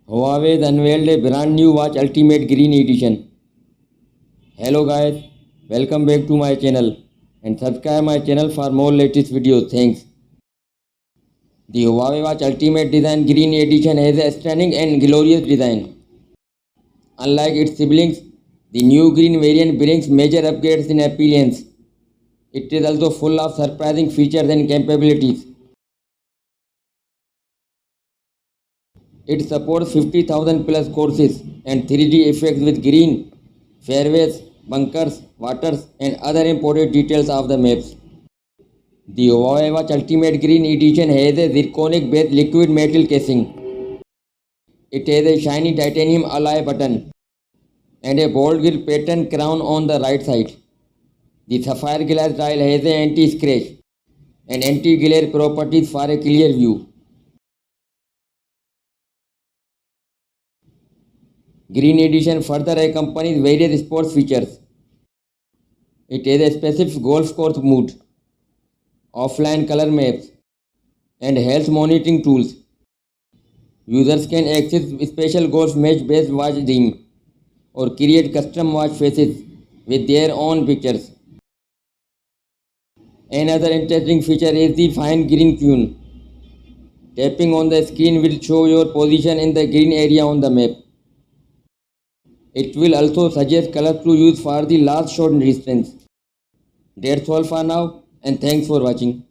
Huawei unveiled a brand new watch Ultimate Green Edition. Hello guys, welcome back to my channel and subscribe my channel for more latest videos. Thanks. The Huawei Watch Ultimate Design Green Edition has a stunning and glorious design. Unlike its siblings, the new green variant brings major upgrades in appearance. It is also full of surprising features and capabilities. It supports 50,000 plus courses and 3D effects with green, fairways, bunkers, waters and other important details of the maps. The Huawei Watch Ultimate Green Edition has a zirconic based liquid metal casing. It has a shiny titanium alloy button and a bold grill pattern crown on the right side. The sapphire glass dial has a anti-scratch and anti-glare properties for a clear view. Green Edition further accompanies various sports features. It has a specific golf course mode, offline color maps, and health monitoring tools. Users can access special golf match based watch theme or create custom watch faces with their own pictures. Another interesting feature is the fine green tune. Tapping on the screen will show your position in the green area on the map. It will also suggest colors to use for the last shot distance. That's all for now and thanks for watching.